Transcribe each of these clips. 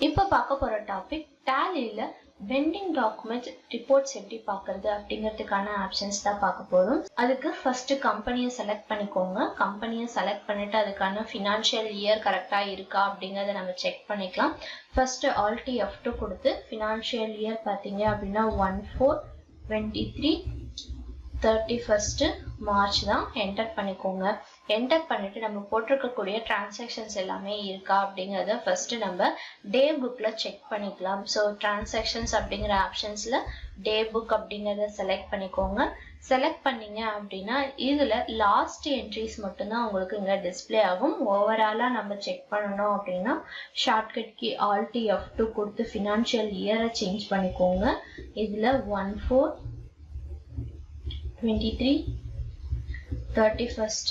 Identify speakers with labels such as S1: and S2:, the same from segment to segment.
S1: இப்போ பார்க்க போற டாபிக் டேலியில பெண்டிங் டாக்குமெண்ட்ஸ் ரிப்போர்ட்ஸ் எப்படி பார்க்கறது அப்படிங்கிறதுக்கான ஆப்ஷன்ஸ் தான் பார்க்க போறோம். அதுக்கு ஃபர்ஸ்ட் கம்பெனியை செலக்ட் பண்ணிக்கோங்க. கம்பெனியை செலக்ட் பண்ணிட்டு அதுக்கான ஃபினான்ஷியல் இயர் கரெக்டா இருக்கா அப்படிங்கறத நம்ம செக் பண்ணிக்கலாம். ஃபர்ஸ்ட் Alt F2 கொடுத்து ஃபினான்ஷியல் இயர் பார்த்தீங்க அப்படின்னா 1/4/23 31st March தான் என்டர் பண்ணிக்கோங்க. என்டர் பண்ணிட்டு நம்ம போட்டிருக்கக்கூடிய டிரான்சாக்ஷன்ஸ் எல்லாமே இருக்கா அப்படிங்கறத ஃபர்ஸ்ட் நம்ம டே புக்ல செக் பண்ணிக்கலாம். ஸோ டிரான்சாக்ஷன்ஸ் அப்படிங்கிற ஆப்ஷன்ஸ்ல டே புக் அப்படிங்கறத செலக்ட் பண்ணிக்கோங்க. செலக்ட் பண்ணீங்க அப்படின்னா இதுல லாஸ்ட் என்ட்ரிஸ் மட்டும்தான் உங்களுக்கு இங்க டிஸ்பிளே ஆகும். ஓவராலா நம்ம செக் பண்ணணும் அப்படின்னா ஷார்ட்கட் கீ Alt F2 கொடுத்து ஃபினான்ஷியல் இயரை சேஞ்ச் பண்ணிக்கோங்க. இதுல 1/4/23 31st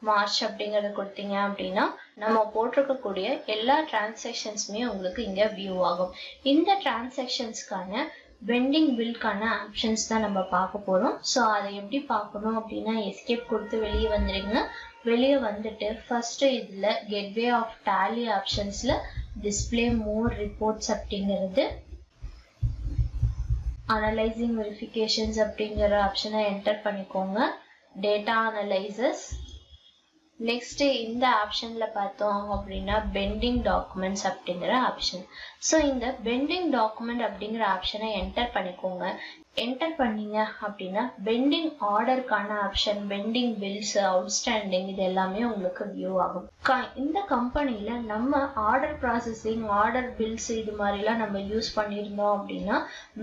S1: March அப்படிங்கறத கொடுத்தீங்க அப்படின்னா நம்ம போட்டிருக்கக்கூடிய எல்லா டிரான்சாக்ஷன்ஸுமே உங்களுக்கு இங்க வியூ ஆகும். இந்த டிரான்சாக்ஷன்ஸ்க்கான பெண்டிங் பில்கான ஆப்ஷன்ஸ் தான் நம்ம பார்க்க போறோம். ஸோ அதை எப்படி பார்க்கணும் அப்படின்னா எஸ்கேப் கொடுத்து வெளியே வந்துடுங்க. வெளியே வந்துட்டு ஃபர்ஸ்ட் இதுல கெட்வே ஆஃப் டேலி ஆப்ஷன்ஸ்ல டிஸ்பிளே மோர் ரிப்போர்ட்ஸ் அப்படிங்கிறது அனலைசிங் வெரிஃபிகேஷன்ஸ் அப்படிங்கிற ஆப்ஷனை என்டர் பண்ணிக்கோங்க. டேட்டா அனலைசஸ் நெக்ஸ்ட் இந்த ஆப்ஷன்ல பார்த்தோம் அப்படின்னா பெண்டிங் டாக்குமெண்ட்ஸ் அப்படிங்கிற ஆப்ஷன். ஸோ இந்த பெண்டிங் டாக்குமெண்ட் அப்படிங்கிற ஆப்ஷனை என்டர் பண்ணிக்கோங்க. என்டர் பண்ணீங்க அப்படின்னா பெண்டிங் ஆர்டருக்கான ஆப்ஷன், பெண்டிங் பில்ஸ், அவுட்ஸ்டாண்டிங் இது எல்லாமே உங்களுக்கு வியூ ஆகும். இந்த கம்பெனில நம்ம ஆர்டர் ப்ராசஸிங், ஆர்டர் பில்ஸ் இது மாதிரிலாம் நம்ம யூஸ் பண்ணியிருந்தோம் அப்படின்னா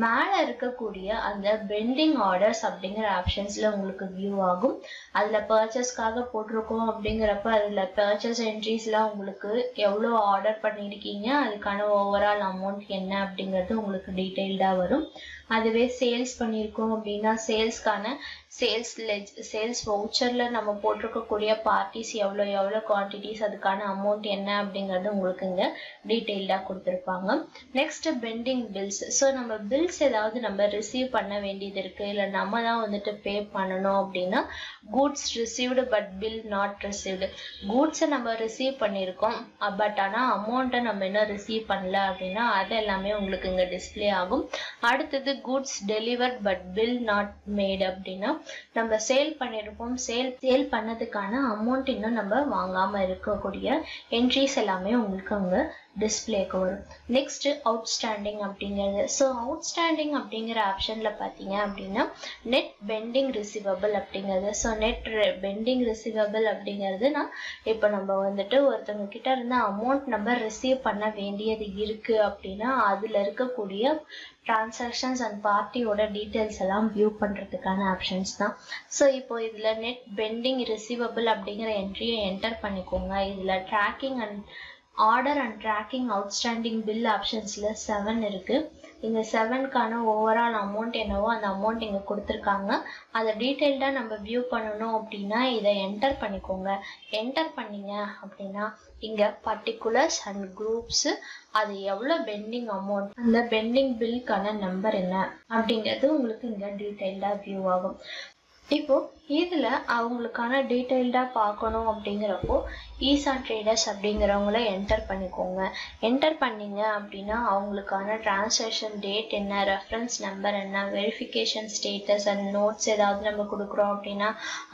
S1: மேல இருக்கக்கூடிய அந்த பெண்டிங் ஆர்டர்ஸ் அப்படிங்கிற ஆப்ஷன்ஸ்ல உங்களுக்கு வியூ ஆகும். அதுல பர்ச்சேஸ்க்காக போட்டிருக்கோம் அப்படிங்கிறப்ப அதுல பர்ச்சேஸ் என்ட்ரிஸ்லாம் உங்களுக்கு எவ்வளோ ஆர்டர் பண்ணியிருக்கீங்க, அதுக்கான ஓவரால் அமௌண்ட் என்ன அப்படிங்கிறது உங்களுக்கு டீட்டெயில்டா வரும். அதுவே சேல்ஸ் பண்ணியிருக்கோம் அப்படின்னா சேல்ஸ்க்கான சேல்ஸ் வவுச்சர்ல நம்ம போட்டிருக்கக்கூடிய பார்ட்டிஸ் எவ்வளோ குவான்டிட்டிஸ், அதுக்கான அமௌண்ட் என்ன அப்படிங்கிறது உங்களுக்கு இங்க டீட்டெயில்டா கொடுத்துருப்பாங்க. Next pending bills. ஸோ நம்ம பில்ஸ் ஏதாவது நம்ம ரிசீவ் பண்ண வேண்டியது இருக்கு, இல்லை நம்ம தான் வந்துட்டு பே பண்ணணும் அப்படின்னா goods received but bill not received. கூட்ஸை நம்ம ரிசீவ் பண்ணியிருக்கோம் பட் ஆனால் அமௌண்ட்டை நம்ம இன்னும் ரிசீவ் பண்ணல அப்படின்னா அது எல்லாமே உங்களுக்கு இங்க டிஸ்பிளே ஆகும். அடுத்தது goods delivered but bill not mat அப்படின்னா நம்ம சேல் பண்ணிருப்போம், சேல் பண்ணதுக்கான அமௌண்ட் இன்னும் நம்ம வாங்காம இருக்கக்கூடிய என்ட்ரிஸ் எல்லாமே உங்களுக்கு அங்க டிஸ்பிளேக்கு வரும். நெக்ஸ்ட் அவுட்ஸ்டாண்டிங் அப்படிங்கிறது. ஸோ அவுட்ஸ்டாண்டிங் அப்படிங்கிற ஆப்ஷன்ல பார்த்தீங்க அப்படின்னா நெட் பெண்டிங் ரிசீவபிள் அப்படிங்கிறது. ஸோ நெட் பெண்டிங் ரிசீவபிள் அப்படிங்கிறதுனா இப்போ நம்ம வந்துட்டு ஒருத்தவங்க கிட்ட இருந்து அமௌண்ட் நம்ம ரிசீவ் பண்ண வேண்டியது இருக்கு அப்படின்னா அதுல இருக்கக்கூடிய டிரான்சாக்ஷன்ஸ் அண்ட் பார்ட்டியோட டீட்டெயில்ஸ் எல்லாம் வியூ பண்றதுக்கான ஆப்ஷன்ஸ் தான். ஸோ இப்போ இதுல நெட் பெண்டிங் ரிசீவபிள் அப்படிங்கிற என்ட்ரியை என்டர் பண்ணிக்கோங்க. இதுல tracking and order and tracking outstanding bill ஆப்ஷன்ஸ்ல 7 இருக்கு. இந்த 7க்கான ஓவரால் அமௌண்ட் என்னவோ அந்த அமௌண்ட் இங்க கொடுத்துருக்காங்க. அதை டீட்டெயில்டா நம்ம வியூ பண்ணணும் அப்படின்னா இதை என்டர் பண்ணிக்கோங்க. என்டர் பண்ணீங்க அப்படின்னா இங்க பர்டிகுலர்ஸ் அண்ட் குரூப்ஸ், அது எவ்வளவு பெண்டிங் அமௌண்ட், அந்த பெண்டிங் பில்கான நம்பர் என்ன அப்படிங்கிறது உங்களுக்கு இங்க டீட்டெயில்டா வியூ ஆகும். இப்போ இதுல அவங்களுக்கான டீட்டெயில்டா பார்க்கணும் அப்படிங்கிறப்போ ஈசா ட்ரேடர்ஸ் அப்படிங்கிறவங்கள என்டர் பண்ணிக்கோங்க. என்டர் பண்ணீங்க அப்படின்னா அவங்களுக்கான டிரான்சாக்ஷன் டேட் என்ன, ரெஃபரன்ஸ் நம்பர் என்ன, வெரிஃபிகேஷன் ஸ்டேட்டஸ் அண்ட் நோட்ஸ் ஏதாவது நம்ம கொடுக்குறோம் அப்படின்னா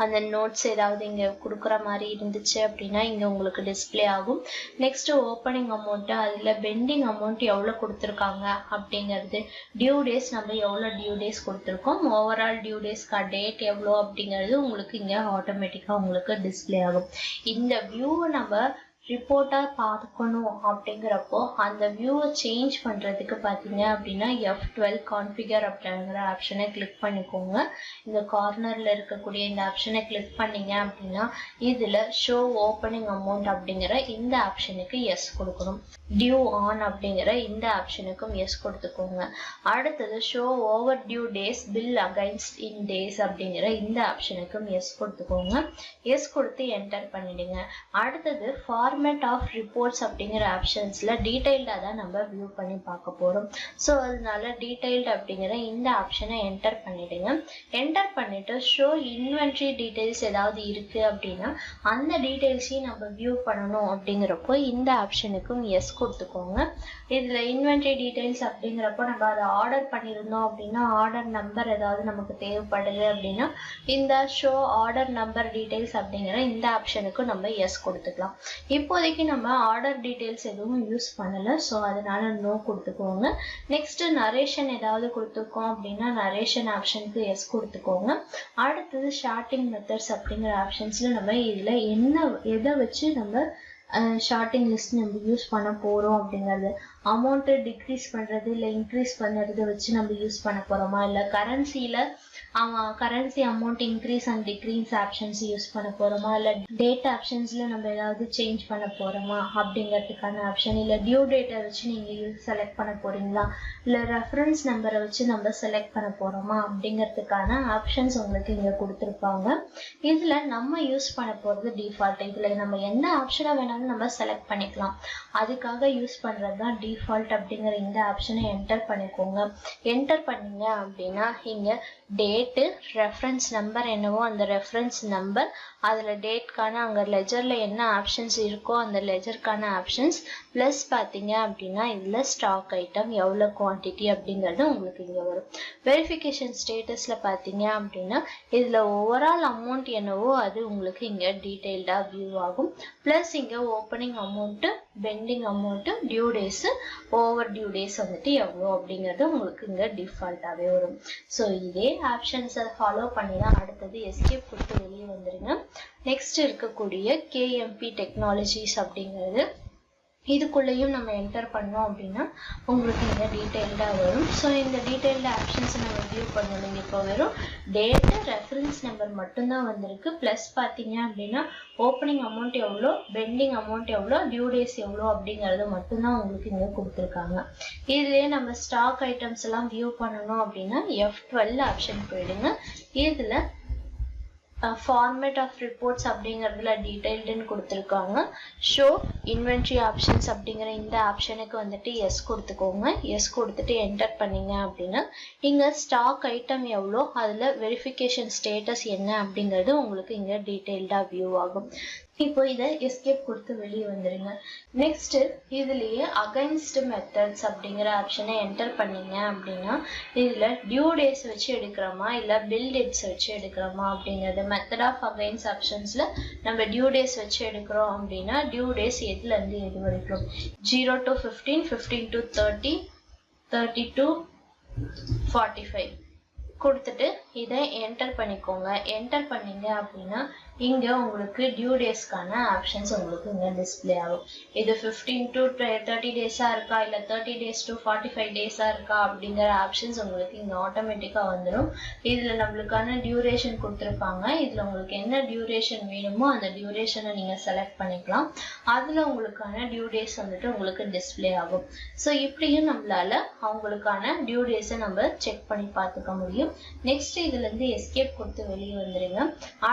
S1: அந்த நோட்ஸ் ஏதாவது இங்க கொடுக்குற மாதிரி இருந்துச்சு அப்படின்னா இங்க உங்களுக்கு டிஸ்பிளே ஆகும். நெக்ஸ்ட் ஓப்பனிங் அமௌண்ட், அதுல பெண்டிங் அமௌண்ட் எவ்வளவு கொடுத்துருக்காங்க அப்படிங்கிறது, டியூ டேஸ் நம்ம எவ்வளவு டியூ டேஸ் கொடுத்துருக்கோம், ஓவரால் டியூ டேஸ்க்கு டேட் எவ்வளோ அப்படிங்கிறது உங்களுக்கு இங்க ஆட்டோமேட்டிக்கா உங்களுக்கு டிஸ்பிளே ஆகும். இந்த வியூவை நம்ம ரிப்போர்ட்டா பார்க்கணும் அப்படிங்கிறப்போ அந்த வியூவை சேஞ்ச் பண்றதுக்கு பார்த்தீங்க அப்படின்னா F12 கான்ஃபிகர் அப்படிங்கிற ஆப்ஷனை கிளிக் பண்ணிக்கோங்க. இந்த கார்னர்ல இருக்கக்கூடிய இந்த ஆப்ஷனை கிளிக் பண்ணீங்க அப்படின்னா இதுல ஷோ ஓப்பனிங் அமௌண்ட் அப்படிங்கிற இந்த ஆப்ஷனுக்கு எஸ் கொடுக்கணும். டியூ ஆன் அப்படிங்கிற இந்த ஆப்ஷனுக்கும் எஸ் கொடுத்துக்கோங்க. அடுத்தது show over due days bill against in days அப்படிங்கிற இந்த ஆப்ஷனுக்கும் எஸ் கொடுத்துக்கோங்க. எஸ் கொடுத்து என்டர் பண்ணிடுங்க. அடுத்தது ஃபார்மேட் ஆஃப் ரிப்போர்ட்ஸ் அப்படிங்கிற ஆப்ஷன்ஸ்ல டீடைல்டா தான் நம்ம வியூ பண்ணி பார்க்க போறோம். ஸோ அதனால டீடைல்டு அப்படிங்கிற இந்த ஆப்ஷனை என்டர் பண்ணிடுங்க. என்டர் பண்ணிட்டு ஷோ இன்வென்ட்ரி டீடைல்ஸ் ஏதாவது இருக்கு அப்படின்னா அந்த டீடைல்ஸையும் நம்ம வியூ பண்ணணும் அப்படிங்கிறப்போ இந்த ஆப்ஷனுக்கும் எஸ் கொடுத்துக்கோங்க. இதுல இன்வென்டரி டீடைல்ஸ் அப்படிங்கிறப்போ நம்ம அதை ஆர்டர் பண்ணியிருந்தோம் அப்படின்னா ஆர்டர் நம்பர் ஏதாவது நமக்கு தேவைப்படுது அப்படின்னா இந்த ஷோ ஆர்டர் நம்பர் டீடைல்ஸ் அப்படிங்கிற இந்த ஆப்ஷனுக்கு நம்ம எஸ் கொடுத்துக்கலாம். இப்போதைக்கு நம்ம ஆர்டர் டீடைல்ஸ் எதுவும் யூஸ் பண்ணல, ஸோ அதனால நோ கொடுத்துக்கோங்க. நெக்ஸ்ட் நரேஷன் ஏதாவது கொடுத்துருக்கோம் அப்படின்னா நரேஷன் ஆப்ஷனுக்கு எஸ் கொடுத்துக்கோங்க. அடுத்தது ஷார்ட்டிங் மெத்தட்ஸ் அப்படிங்கிற ஆப்ஷன்ஸ்ல நம்ம இதுல எதை வச்சு நம்ம ஷார்ட்டிங் லிஸ்ட் நம்ம யூஸ் பண்ண போறோம் அப்படிங்கிறது, அமௌண்ட்டை டிக்ரீஸ் பண்றது இல்லை இன்க்ரீஸ் பண்ணுறதை வச்சு நம்ம யூஸ் பண்ண போறோமா, இல்லை currency amount increase and degrees options use பண்ண போறோமா, இல்லை டேட் ஆப்ஷன்ஸ்ல நம்ம ஏதாவது சேஞ்ச் பண்ண போறோமா அப்படிங்கிறதுக்கான ஆப்ஷன், இல்லை டியூ டேட்டை வச்சு நீங்க செலக்ட் பண்ண போறீங்களா, இல்லை ரெஃபரன்ஸ் நம்பரை வச்சு நம்ம செலக்ட் பண்ண போறோமா அப்படிங்கிறதுக்கான ஆப்ஷன்ஸ் உங்களுக்கு இங்க கொடுத்துருப்பாங்க. இதுல நம்ம யூஸ் பண்ண போறது டிஃபால்ட். இதுல நம்ம என்ன ஆப்ஷனை வேணாலும் நம்ம செலக்ட் பண்ணிக்கலாம். அதுக்காக யூஸ் பண்றது தான் டிஃபால்ட் அப்படிங்கிற இந்த ஆப்ஷனை என்டர் பண்ணிக்கோங்க. என்டர் பண்ணீங்க அப்படின்னா இங்க டேட்டு, ரெஃபரன்ஸ் நம்பர் என்னவோ அந்த ரெஃபரன்ஸ் நம்பர், அதில் டேட்கான அங்கே லெஜரில் என்ன ஆப்ஷன்ஸ் இருக்கோ அந்த லெஜருக்கான ஆப்ஷன்ஸ், ப்ளஸ் பார்த்தீங்க அப்படின்னா இதில் ஸ்டாக் ஐட்டம் எவ்வளோ குவான்டிட்டி அப்படிங்கிறது உங்களுக்கு இங்கே வரும். வெரிஃபிகேஷன் ஸ்டேட்டஸில் பார்த்தீங்க அப்படின்னா இதில் ஓவரால் அமௌண்ட் என்னவோ அது உங்களுக்கு இங்கே டீட்டெயில்டாக வியூ ஆகும். ப்ளஸ் இங்கே opening amount, pending amount, due days, over due days வந்துட்டு எவ்வளோ அப்படிங்கிறது உங்களுக்கு இங்கே டிஃபால்ட்டாகவே வரும். ஸோ இதே ஆப்ஷன்ஸை ஃபாலோ பண்ணி தான் அடுத்தது எஸ்கேப் கொடுத்து வெளியே வந்துடுங்க. நெக்ஸ்ட் இருக்கக்கூடிய கேஎம்பி டெக்னாலஜிஸ் அப்படிங்கிறது இதுக்குள்ளேயும் நம்ம என்டர் பண்ணோம் அப்படின்னா உங்களுக்கு இங்கே டீட்டெயில்டாக வரும். ஸோ இந்த டீட்டெயில்டு ஆப்ஷன்ஸை நம்ம வியூ பண்ணணும். இப்போ வெறும் டேட்டு, ரெஃபரன்ஸ் நம்பர் மட்டும்தான் வந்திருக்கு. ப்ளஸ் பார்த்தீங்க அப்படின்னா ஓப்பனிங் அமௌண்ட் எவ்வளோ, பெண்டிங் அமௌண்ட் எவ்வளோ, டியூ டேஸ் எவ்வளோ அப்படிங்கிறது மட்டும்தான் உங்களுக்கு இங்கே கொடுத்துருக்காங்க. இதுலேயே நம்ம ஸ்டாக் ஐட்டம்ஸ் எல்லாம் வியூ பண்ணணும் அப்படின்னா F12 ஆப்ஷன் போயிடுங்க. இதில் ஃபார்மேட் ஆஃப் ரிப்போர்ட்ஸ் அப்படிங்கிறதுல டீடைல்டுன்னு கொடுத்துருக்காங்க. ஷோ இன்வென்ட்ரி ஆப்ஷன்ஸ் அப்படிங்கிற இந்த ஆப்ஷனுக்கு வந்துட்டு எஸ் கொடுத்துக்கோங்க. எஸ் கொடுத்துட்டு என்டர் பண்ணீங்க அப்படின்னா இங்கே ஸ்டாக் ஐட்டம் எவ்வளோ, அதில் வெரிஃபிகேஷன் ஸ்டேட்டஸ் என்ன அப்படிங்கிறது உங்களுக்கு இங்கே டீட்டெயில்டாக வியூ ஆகும். இப்போ இதை எஸ்கேப் கொடுத்து வெளியே வந்துடுங்க. நெக்ஸ்ட் இதுலேயே அகைன்ஸ்ட் மெத்தட்ஸ் அப்படிங்கிற ஆப்ஷனை என்டர் பண்ணீங்க அப்படின்னா இதில் டியூ டேஸ் வச்சு எடுக்கிறோமா இல்லை பில் டேட்ஸ் வச்சு எடுக்கிறோமா அப்படிங்கிறது. மெத்தட் ஆஃப் அகைன்ஸ் ஆப்ஷன்ஸில் நம்ம டியூ டேஸ் வச்சு எடுக்கிறோம் அப்படின்னா டியூ டேஸ் எதுலேருந்து எது வரைக்கும், 0 to 15, 15 to 30, 30 to 45 கொடுத்துட்டு இதை என்டர் பண்ணிக்கோங்க. என்டர் பண்ணீங்க அப்படின்னா இங்கே உங்களுக்கு டியூ டேஸ்க்கான ஆப்ஷன்ஸ் உங்களுக்கு இங்கே டிஸ்பிளே ஆகும். இது 15 to 30 டேஸாக இருக்கா இல்லை 30 days to 45 டேஸாக இருக்கா அப்படிங்கிற ஆப்ஷன்ஸ் உங்களுக்கு இங்கே ஆட்டோமேட்டிக்காக வந்துடும். இதில் நம்மளுக்கான டியூரேஷன் கொடுத்துருப்பாங்க. இதில் உங்களுக்கு என்ன டியூரேஷன் வேணுமோ அந்த டியூரேஷனை நீங்கள் செலக்ட் பண்ணிக்கலாம். அதில் உங்களுக்கான டியூ டேஸ் வந்துட்டு உங்களுக்கு டிஸ்பிளே ஆகும். ஸோ இப்படியும் நம்மளால அவங்களுக்கான டியூ டேஸை நம்ம செக் பண்ணி பார்த்துக்க முடியும். நெக்ஸ்ட் இதுலேருந்து எஸ்கேப் கொடுத்து வெளியே வந்துடுங்க.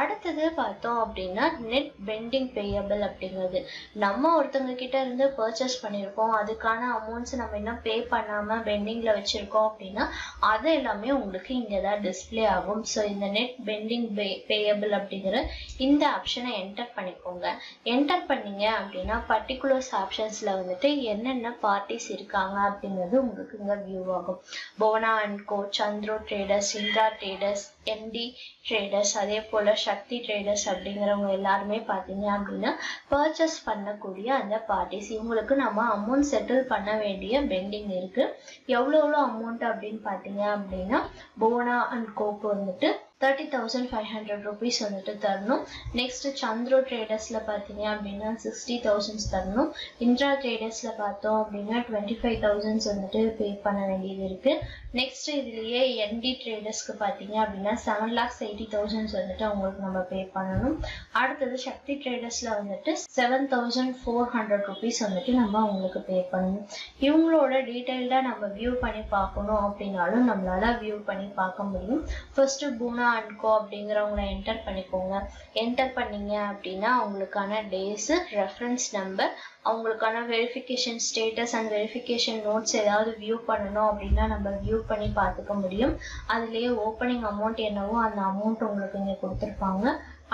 S1: அடுத்தது பார்த்தோம் அப்படின்னா நெட் பெண்டிங் பேயபிள் அப்படிங்கிறது. நம்ம ஒருத்தவங்க கிட்ட இருந்து பர்ச்சேஸ் பண்ணியிருக்கோம், அதுக்கான அமௌண்ட்ஸ் நம்ம இன்னும் பே பண்ணாமல் பெண்டிங்கில் வச்சுருக்கோம் அப்படின்னா அது எல்லாமே உங்களுக்கு இங்கே தான் டிஸ்பிளே ஆகும். ஸோ இந்த நெட் பெண்டிங் பேயபிள் அப்படிங்கிற இந்த ஆப்ஷனை என்டர் பண்ணிக்கோங்க. என்டர் பண்ணீங்க அப்படின்னா பர்டிகுலர்ஸ் ஆப்ஷன்ஸில் வந்துட்டு என்னென்ன பார்ட்டிஸ் இருக்காங்க அப்படிங்கிறது உங்களுக்கு இங்கே வியூ ஆகும். போனா and co, Chandro traders, Indira traders, MD traders, அதே போல் சக்தி ட்ரேடர்ஸ் அப்படிங்கிறவங்க எல்லாருமே பார்த்தீங்க அப்படின்னா பர்ச்சேஸ் பண்ணக்கூடிய அந்த பார்ட்டிஸ். இவங்களுக்கு நம்ம அமௌண்ட் செட்டில் பண்ண வேண்டிய பெண்டிங் இருக்குது. எவ்வளோ அமௌண்ட் அப்படின்னு பார்த்தீங்க அப்படின்னா போனா அண்ட் கோக்கு வந்துட்டு 30,500 rupees வந்துட்டு தரணும். நெக்ஸ்ட் சந்திரோ ட்ரேடர்ஸில் பார்த்தீங்க அப்படின்னா 60,000 தரணும். இந்திரா ட்ரேடர்ஸில் பார்த்தோம் அப்படின்னா 25,000 வந்துட்டு பே பண்ண வேண்டியது இருக்குது. நெக்ஸ்ட் இதுலேயே என்டி ட்ரேடர்ஸ்க்கு பார்த்தீங்க அப்படின்னா 7,80,000 வந்துட்டு அவங்களுக்கு நம்ம பே பண்ணணும். அடுத்தது சக்தி ட்ரேடர்ஸில் வந்துட்டு 7,400 rupees வந்துட்டு நம்ம அவங்களுக்கு பே பண்ணணும். இவங்களோட டீட்டெயில்டாக நம்ம வியூ பண்ணி பார்க்கணும் அப்படின்னாலும் நம்மளால வியூ பண்ணி பார்க்க முடியும். ஃபர்ஸ்ட் போனா அண்ட் கோ அப்படிங்கிறவங்கள என்டர் பண்ணிக்கோங்க. என்டர் பண்ணீங்க அப்படின்னா அவங்களுக்கான டேஸு, ரெஃபரன்ஸ் நம்பர், அவங்களுக்கான verification status and verification notes ஏதாவது வியூ பண்ணணும் அப்படின்னா நம்ம வியூ பண்ணி பார்த்துக்க முடியும். அதுலேயே ஓப்பனிங் அமௌண்ட் என்னவோ அந்த அமௌண்ட் உங்களுக்கு இங்கே கொடுத்துருப்பாங்க.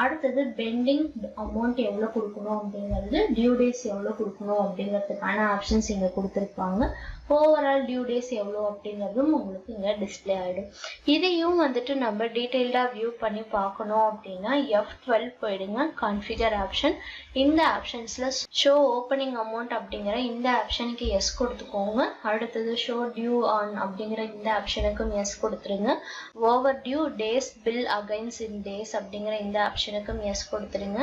S1: அடுத்தது பெண்டிங் அமௌண்ட் எவ்வளோ கொடுக்கணும் அப்படிங்கிறது, டியூ டேஸ் எவ்வளோ கொடுக்கணும் அப்படிங்கிறதுக்கான ஆப்ஷன்ஸ் இங்கே கொடுத்துருப்பாங்க. ஓவரால் டியூ டேஸ் எவ்வளோ அப்படிங்கிறதும் உங்களுக்கு இங்கே டிஸ்பிளே ஆகிடும். இதையும் வந்துட்டு நம்ம டீட்டெயில்டாக வியூ பண்ணி பார்க்கணும் அப்படின்னா F12 போயிடுங்க, கான்ஃபிகர் ஆப்ஷன். இந்த ஆப்ஷன்ஸில் ஷோ ஓப்பனிங் அமௌண்ட் அப்படிங்கிற இந்த ஆப்ஷனுக்கு எஸ் கொடுத்துக்கோங்க. அடுத்தது ஷோ டியூ ஆன் அப்படிங்கிற இந்த ஆப்ஷனுக்கும் எஸ் கொடுத்துருங்க. Over due days bill against in days அப்படிங்கிற இந்த ஆப்ஷனுக்கும் எஸ் கொடுத்துருங்க.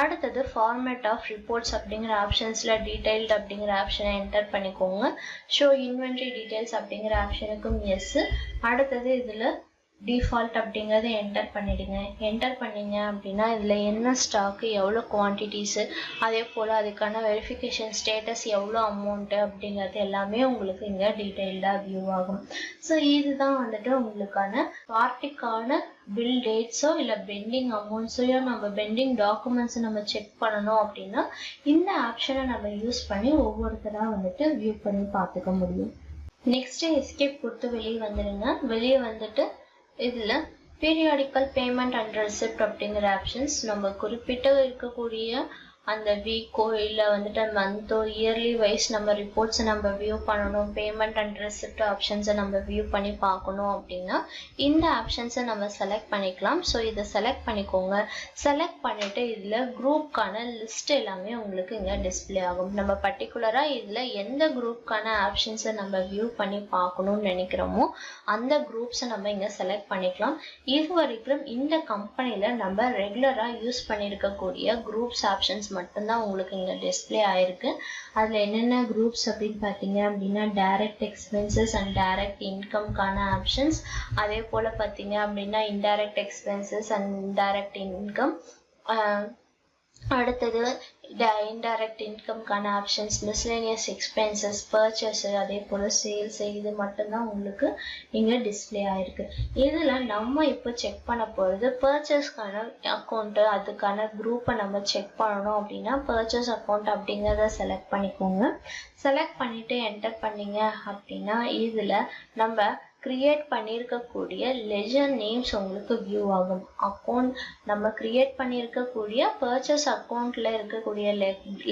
S1: அடுத்தது ஃபார்மேட் ஆஃப் ரிப்போர்ட்ஸ் அப்படிங்கிற ஆப்ஷன்ஸில் டீடைல்டு அப்படிங்கிற ஆப்ஷனை என்டர் பண்ணிக்கோங்க. ஷோ இன்வென்ட்ரி டீடைல்ஸ் அப்படிங்கிற ஆப்ஷனுக்கும் எஸ். அடுத்தது இதில் டிஃபால்ட் அப்படிங்கிறத என்டர் பண்ணிடுங்க. என்டர் பண்ணிங்க அப்படின்னா இதில் என்ன ஸ்டாக்கு, எவ்வளோ குவான்டிட்டிஸு, அதே போல் அதுக்கான வெரிஃபிகேஷன் ஸ்டேட்டஸ், எவ்வளோ அமௌண்ட்டு அப்படிங்கிறது எல்லாமே உங்களுக்கு இங்கே டீட்டெயில்டாக வியூ ஆகும். ஸோ இதுதான் வந்துட்டு உங்களுக்கான பார்ட்டிக்கான பில் டேட்ஸோ இல்லை பெண்டிங் அமௌண்ட்ஸையோ நம்ம பெண்டிங் டாக்குமெண்ட்ஸை நம்ம செக் பண்ணணும் அப்படின்னா இந்த ஆப்ஷனை நம்ம யூஸ் பண்ணி ஒவ்வொருத்தராக வந்துட்டு வியூ பண்ணி பார்த்துக்க முடியும். நெக்ஸ்ட்டு எஸ்கேப் கொடுத்து வெளியே வந்துடுங்க. வெளியே வந்துட்டு இதில் பீரியாடிக்கல் பேமெண்ட் அண்ட் ரெசிப்ட் அப்படிங்கிற ஆப்ஷன்ஸ், நம்ம குறிப்பிட்ட இருக்கக்கூடிய அந்த வீக்கோ இல்லை வந்துட்டு மந்த்தோ இயர்லி வைஸ் நம்ம ரிப்போர்ட்ஸை நம்ம வியூ பண்ணணும், பேமெண்ட் அண்ட் ரெசிப்ட் ஆப்ஷன்ஸை நம்ம வியூ பண்ணி பார்க்கணும் அப்படின்னா இந்த ஆப்ஷன்ஸை நம்ம செலக்ட் பண்ணிக்கலாம். ஸோ இதை செலக்ட் பண்ணிக்கோங்க. செலக்ட் பண்ணிவிட்டு இதில் குரூப்கான லிஸ்ட் எல்லாமே உங்களுக்கு இங்கே டிஸ்பிளே ஆகும். நம்ம பர்டிகுலராக இதில் எந்த குரூப்கான ஆப்ஷன்ஸை நம்ம வியூ பண்ணி பார்க்கணும்னு நினைக்கிறோமோ அந்த குரூப்ஸை நம்ம இங்கே செலக்ட் பண்ணிக்கலாம். இது வரைக்கும் இந்த கம்பெனியில் நம்ம ரெகுலராக யூஸ் பண்ணியிருக்கக்கூடிய குரூப்ஸ் ஆப்ஷன்ஸ் மட்டும்தான் உங்களுக்கு இங்கே டிஸ்பிளே ஆயிருக்கு. அதில் என்னென்ன குரூப்ஸ் அப்படின்னு பார்த்தீங்க அப்படின்னா டைரக்ட் எக்ஸ்பென்சஸ் அண்ட் டைரக்ட் இன்கம்கான ஆப்ஷன்ஸ், அதே போல் பார்த்தீங்க அப்படின்னா indirect expenses and indirect income, அடுத்தது இன்டைரக்ட் இன்கம்கான ஆப்ஷன்ஸ், மிஸ்லேனியஸ் எக்ஸ்பென்சஸ், பர்ச்சேஸ், அதே போல் சேல்ஸ், இது மட்டும்தான் உங்களுக்கு இங்கே டிஸ்பிளே ஆயிருக்கு. இதில் நம்ம இப்போ செக் பண்ண போகிறது பர்ச்சேஸ்க்கான அக்கௌண்ட்டு, அதுக்கான குரூப்பை நம்ம செக் பண்ணணும் அப்படின்னா பர்ச்சேஸ் அக்கௌண்ட் அப்படிங்கிறத செலக்ட் பண்ணிக்கோங்க. செலக்ட் பண்ணிவிட்டு என்டர் பண்ணிங்க அப்படின்னா இதில் நம்ம கிரியேட் பண்ணியிருக்கக்கூடிய லெஜர் நேம்ஸ் உங்களுக்கு வியூ ஆகும். அக்கௌண்ட் நம்ம கிரியேட் பண்ணியிருக்கக்கூடிய பர்ச்சேஸ் அக்கௌண்ட்டில் இருக்கக்கூடிய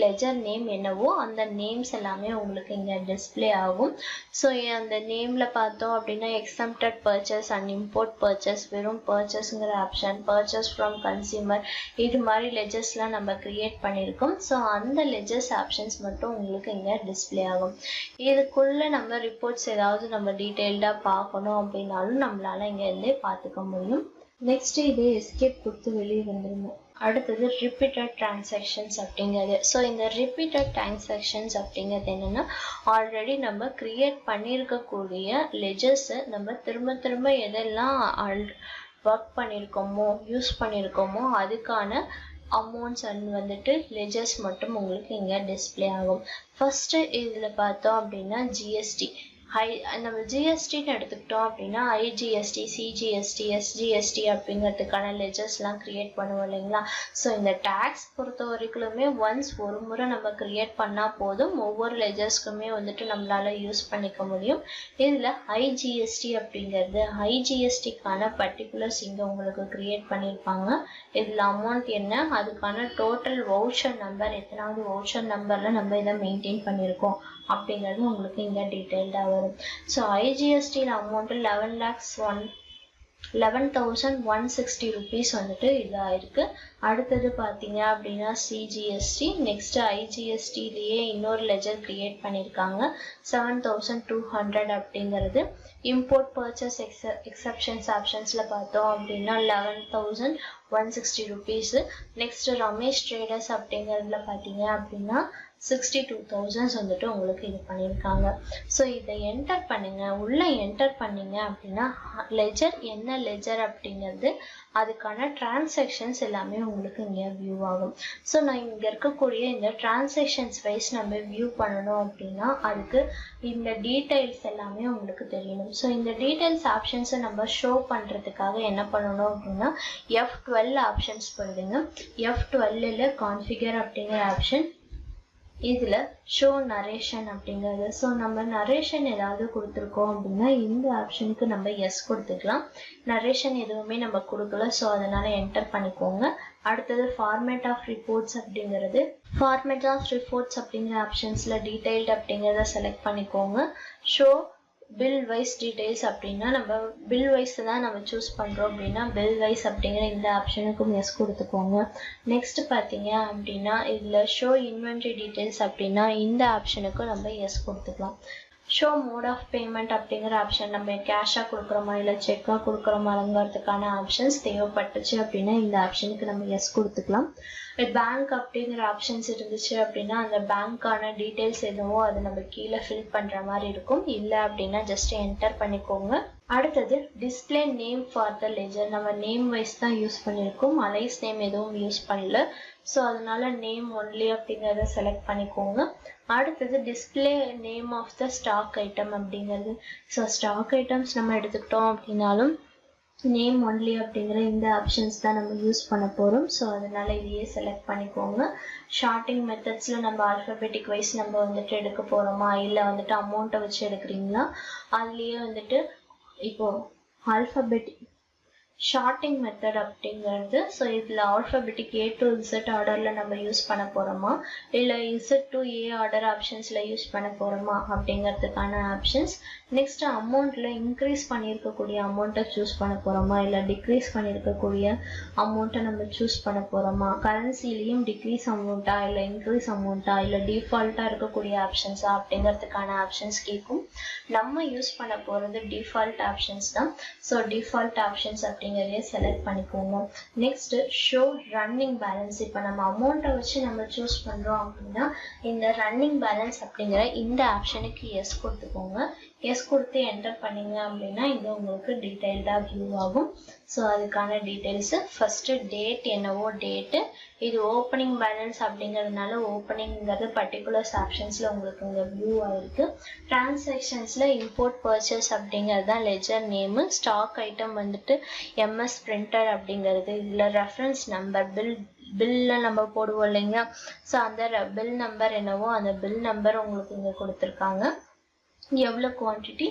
S1: லெஜர் நேம் என்னவோ அந்த நேம்ஸ் எல்லாமே உங்களுக்கு இங்கே டிஸ்பிளே ஆகும். ஸோ அந்த நேமில் பார்த்தோம் அப்படின்னா exempted purchase and import purchase, வெறும் பர்ச்சேஸுங்கிற ஆப்ஷன், பர்ச்சேஸ் ஃப்ரம் கன்சியூமர், இது மாதிரி லெஜர்ஸ்லாம் நம்ம கிரியேட் பண்ணியிருக்கோம். ஸோ அந்த லெஜர்ஸ் ஆப்ஷன்ஸ் மட்டும் உங்களுக்கு இங்கே டிஸ்பிளே ஆகும். இதுக்குள்ளே நம்ம ரிப்போர்ட்ஸ் ஏதாவது நம்ம டீட்டெயில்டாக பார்க்கணும் அப்படின்னாலும் நம்மளால இங்கேருந்தே பார்த்துக்க முடியும். நெக்ஸ்ட் இதே எஸ்கேப் கொடுத்து வெளியே வந்துருங்க. அடுத்தது ரிப்பீட்டட் டிரான்சாக்ஷன்ஸ் அப்படிங்கிறது. ஸோ இந்த ரிப்பீட்டட் டிரான்சாக்ஷன்ஸ் அப்படிங்கிறது என்னென்னா ஆல்ரெடி நம்ம கிரியேட் பண்ணியிருக்கக்கூடிய லெஜர்ஸை நம்ம திரும்ப திரும்ப எதெல்லாம் ஒர்க் பண்ணியிருக்கோமோ யூஸ் பண்ணியிருக்கோமோ அதுக்கான அமௌண்ட்ஸ் அண்ட் வந்துட்டு லெஜர்ஸ் மட்டும் உங்களுக்கு இங்கே டிஸ்பிளே ஆகும். ஃபஸ்ட்டு இதில் பார்த்தோம் அப்படின்னா ஜிஎஸ்டி, நம்ம ஜிஎஸ்டின்னு எடுத்துக்கிட்டோம் அப்படின்னா ஐஜிஎஸ்டி, சிஜிஎஸ்டி, எஸ்ஜிஎஸ்டி அப்படிங்கிறதுக்கான லெஜர்ஸ்லாம் கிரியேட் பண்ணுவோம் இல்லைங்களா. ஸோ இந்த டேக்ஸ் பொறுத்த வரைக்குமே ஒன்ஸ் ஒரு முறை நம்ம கிரியேட் பண்ணால் போதும், ஒவ்வொரு லெஜர்ஸ்க்குமே வந்துட்டு நம்மளால யூஸ் பண்ணிக்க முடியும். இதில் ஐஜிஎஸ்டி அப்படிங்கிறது ஐஜிஎஸ்டிக்கான பர்டிகுலர்ஸ் இங்கே உங்களுக்கு கிரியேட் பண்ணியிருப்பாங்க. இதில் அமௌண்ட் என்ன, அதுக்கான டோட்டல் வவுச்சர் நம்பர், எத்தனாவது வவுச்சர் நம்பரில் நம்ம இதை மெயின்டைன் பண்ணியிருக்கோம் அப்படிங்கிறது உங்களுக்கு இங்கே டீட்டெயில்டாக வரும். ஸோ ஐஜிஎஸ்டியில் அமௌண்ட்டு 11,160 ருபீஸ் வந்துட்டு இதாக இருக்குது. அடுத்தது பார்த்தீங்க அப்படின்னா சிஜிஎஸ்டி, நெக்ஸ்ட்டு ஐஜிஎஸ்டிலேயே இன்னொரு லெஜர் கிரியேட் பண்ணியிருக்காங்க 7,200 அப்படிங்கிறது. இம்போர்ட் பர்ச்சேஸ் எக்ஸப்ஷன்ஸ் ஆப்ஷன்ஸில் பார்த்தோம் அப்படின்னா 11,160 ருபீஸு. நெக்ஸ்ட்டு ரமேஷ் ட்ரேடர்ஸ் அப்படிங்கிறதுல பார்த்தீங்க அப்படின்னா 62,000 வந்துட்டு உங்களுக்கு இது பண்ணியிருக்காங்க. ஸோ இதை என்டர் பண்ணுங்க. உள்ளே என்டர் பண்ணீங்க அப்படின்னா லெஜர் என்ன லெஜர் அப்படிங்கிறது, அதுக்கான டிரான்சாக்ஷன்ஸ் எல்லாமே உங்களுக்கு இங்கே வியூ ஆகும். ஸோ நான் இங்கே இருக்கக்கூடிய இந்த டிரான்சாக்ஷன்ஸ் வைஸ் நம்ம வியூ பண்ணணும் அப்படின்னா அதுக்கு இந்த டீட்டெயில்ஸ் எல்லாமே உங்களுக்கு தெரியணும். ஸோ இந்த டீட்டெயில்ஸ் ஆப்ஷன்ஸை நம்ம ஷோ பண்ணுறதுக்காக என்ன பண்ணணும் அப்படின்னா F12 ஆப்ஷன்ஸ் போயிடுங்க. F12ல் கான்ஃபிகர் அப்படிங்கிற ஆப்ஷன், இதுல ஷோ நரேஷன் அப்படிங்கிறது. ஸோ நம்ம நரேஷன் ஏதாவது கொடுத்துருக்கோம் அப்படின்னா இந்த ஆப்ஷனுக்கு நம்ம எஸ் கொடுத்துக்கலாம். நரேஷன் எதுவுமே நம்ம கொடுக்கல, ஸோ அதனால என்டர் பண்ணிக்கோங்க. அடுத்தது ஃபார்மேட் ஆஃப் ரிப்போர்ட்ஸ் அப்படிங்கிறது. ஃபார்மேட் ஆஃப் ரிப்போர்ட்ஸ் அப்படிங்கிற ஆப்ஷன்ஸ்ல டீடைல்டு அப்படிங்கிறத செலக்ட் பண்ணிக்கோங்க. ஷோ பில் வைஸ் டீடைல்ஸ் அப்படின்னா நம்ம பில் வைஸ் தான் நம்ம சூஸ் பண்ணுறோம் அப்படின்னா பில் வைஸ் அப்படிங்கிற இந்த ஆப்ஷனுக்கும் எஸ் கொடுத்துக்கோங்க. நெக்ஸ்ட் பார்த்தீங்க அப்படின்னா இதில் ஷோ இன்வென்ட்ரி டீடைல்ஸ் அப்படின்னா இந்த ஆப்ஷனுக்கும் நம்ம எஸ் கொடுத்துக்கலாம். ஷோ மோட் ஆஃப் பேமெண்ட் அப்படிங்கிற ஆப்ஷன் நம்ம கேஷாக கொடுக்குறோமா இல்லை செக்காக கொடுக்குறோமாங்கிறதுக்கான ஆப்ஷன்ஸ் தேவைப்பட்டுச்சு அப்படின்னா இந்த ஆப்ஷனுக்கு நம்ம எஸ் கொடுத்துக்கலாம். பேங்க் அப்படிங்கிற ஆப்ஷன்ஸ் இருந்துச்சு அப்படின்னா அந்த பேங்க்கான டீட்டெயில்ஸ் எதுவோ அதை நம்ம கீழே ஃபில் பண்ணுற மாதிரி இருக்கும். இல்லை அப்படின்னா ஜஸ்ட் என்டர் பண்ணிக்கோங்க. அடுத்தது display name for the ledger. நம்ம நேம் வைஸ் தான் யூஸ் பண்ணியிருக்கோம், அலைஸ் நேம் எதுவும் யூஸ் பண்ணல. ஸோ அதனால நேம் ஒன்லி அப்படிங்கிறத செலக்ட் பண்ணிக்கோங்க. அடுத்தது display name of the stock item அப்படிங்கிறது. ஸோ ஸ்டாக் ஐட்டம்ஸ் நம்ம எடுத்துக்கிட்டோம் அப்படின்னாலும் நேம் ஒன்லி அப்படிங்கிற இந்த ஆப்ஷன்ஸ் தான் நம்ம யூஸ் பண்ண போகிறோம். ஸோ அதனால இதையே செலக்ட் பண்ணிக்கோங்க. ஷார்ட்டிங் மெத்தட்ஸில் நம்ம ஆல்ஃபபெட்டிக் வைஸ் நம்ம வந்துட்டு எடுக்க போகிறோமா இல்லை வந்துட்டு அமௌண்ட்டை வச்சு எடுக்கிறீங்களா, அதுலேயே வந்துட்டு இப்போது ஆல்ஃபபெட்டிக் ஷார்ட்டிங் மெத்தட் அப்படிங்கிறது. ஸோ இதில் ஆல்ஃபபெட்டிக் A to Z ஆர்டரில் நம்ம யூஸ் பண்ண போகிறோமா இல்லை Z to A ஆர்டர் ஆப்ஷன்ஸில் யூஸ் பண்ண போகிறோமா அப்படிங்கிறதுக்கான ஆப்ஷன்ஸ். நெக்ஸ்ட் அமௌண்ட்டில் இன்க்ரீஸ் பண்ணியிருக்கக்கூடிய அமௌண்ட்டை சூஸ் பண்ண போகிறோமா இல்லை டிக்ரீஸ் பண்ணியிருக்கக்கூடிய அமௌண்ட்டை நம்ம சூஸ் பண்ண போகிறோமா, கரன்சிலையும் டிக்ரீஸ் அமௌண்ட்டா இல்லை இன்க்ரீஸ் அமௌண்ட்டா இல்லை டிஃபால்ட்டாக இருக்கக்கூடிய ஆப்ஷன்ஸா அப்படிங்கிறதுக்கான ஆப்ஷன்ஸ் கேட்கும். நம்ம யூஸ் பண்ண போகிறது டிஃபால்ட் ஆப்ஷன்ஸ் தான். ஸோ டிஃபால்ட் ஆப்ஷன்ஸ் அப்படிங்கிறதையே செலக்ட் பண்ணிக்கோங்க. Next show running balance. இப்போ நம்ம அமௌண்ட்டை வச்சு நம்ம சூஸ் பண்ணுறோம் அப்படின்னா இந்த ரன்னிங் பேலன்ஸ் அப்படிங்கிற இந்த ஆப்ஷனுக்கு எஸ் கொடுத்துக்கோங்க. எஸ் கொடுத்து என்டர் பண்ணீங்க அப்படின்னா இது உங்களுக்கு டீட்டெயில்டாக வியூ ஆகும். ஸோ அதுக்கான டீட்டெயில்ஸு ஃபஸ்ட்டு டேட் என்னவோ டேட்டு, இது ஓப்பனிங் பேலன்ஸ் அப்படிங்கிறதுனால ஓப்பனிங்கிறது பர்டிகுலர்ஸ் ஆப்ஷன்ஸில் உங்களுக்கு இங்கே வியூ ஆகிருக்கு. டிரான்சாக்ஷன்ஸில் இம்போர்ட் பர்ச்சேஸ் அப்படிங்கிறது தான் லெஜர் நேமு. ஸ்டாக் ஐட்டம் வந்துட்டு MS பிரிண்டர் அப்படிங்கிறது. இதில் ரெஃபரன்ஸ் நம்பர் பில்ல நம்ம போடுவோம் இல்லைங்களா, ஸோ அந்த பில் நம்பர் என்னவோ அந்த பில் நம்பர் உங்களுக்கு இங்கே கொடுத்துருக்காங்க. எவ்வளோ குவான்டிட்டி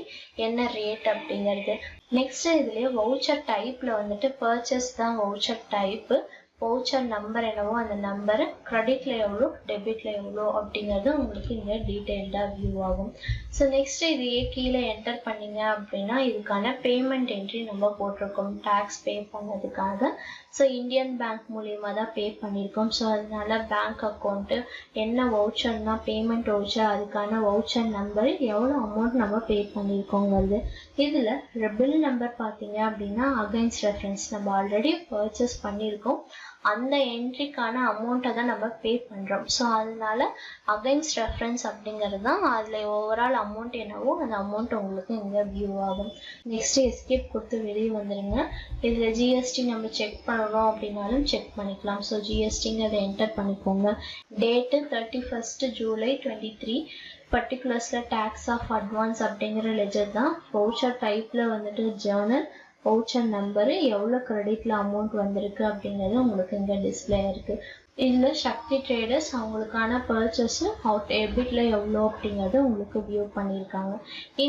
S1: என்ன ரேட் அப்படிங்கிறது. நெக்ஸ்ட் இதுலேயே வவுச்சர் டைப்பில் வந்துட்டு பர்ச்சேஸ் தான் வவுச்சர் டைப்பு. வவுச்சர் நம்பர் என்னவோ அந்த நம்பரு, கிரெடிட்ல எவ்வளோ டெபிட்ல எவ்வளோ அப்படிங்கிறது உங்களுக்கு இங்கே டீட்டெயில்டாக வியூ ஆகும். ஸோ நெக்ஸ்ட் இதையே கீழே என்டர் பண்ணீங்க அப்படின்னா இதுக்கான பேமெண்ட் என்ட்ரி நம்ம போட்டிருக்கோம் டேக்ஸ் பே பண்ணதுக்காக. ஸோ இந்தியன் பேங்க் மூலியமாக தான் பே பண்ணியிருக்கோம். ஸோ அதனால பேங்க் அக்கௌண்ட்டு என்ன வவுச்சர்னா பேமெண்ட் வவுச்சர், அதுக்கான வவுச்சர் நம்பர், எவ்வளோ அமௌண்ட் நம்ம பே பண்ணியிருக்கோங்கிறது. இதில் பில் நம்பர் பார்த்தீங்க அப்படின்னா அகைன்ஸ்ட் ரெஃபரன்ஸ் நம்ம ஆல்ரெடி பர்ச்சேஸ் பண்ணியிருக்கோம், அந்த என்ட்ரிக்கான அமௌண்ட்டை தான் நம்ம பே பண்ணுறோம். ஸோ அதனால அகைன்ஸ்ட் ரெஃபரன்ஸ் அப்படிங்கிறது தான் அதில் ஓவரால் அமௌண்ட் என்னவோ அந்த அமௌண்ட் உங்களுக்கு இங்கே வியூ ஆகும். நெக்ஸ்ட்டு எஸ்கேப் கொடுத்து வெளியே வந்துடுங்க. இதில் ஜிஎஸ்டி நம்ம செக் பண்ணணும் அப்படின்னாலும் செக் பண்ணிக்கலாம். ஸோ ஜிஎஸ்டிங்கிறத என்டர் பண்ணிக்கோங்க. Date 31 July 2023. பர்டிகுலர்ஸில் டேக்ஸ் ஆஃப் அட்வான்ஸ் அப்படிங்கிற லெஜர் தான். வவுச்சர் டைப்பில் வந்துட்டு ஜேர்னல், வவுச்சர் நம்பரு, எவ்வளோ கிரெடிட்டில் அமௌண்ட் வந்திருக்கு அப்படிங்கிறது உங்களுக்கு இங்கே டிஸ்பிளே இருக்குது. இதில் சக்தி ட்ரேடர்ஸ் அவங்களுக்கான பர்ச்சேஸு டெபிட்டில் எவ்வளோ அப்படிங்கிறது உங்களுக்கு வியூ பண்ணியிருக்காங்க.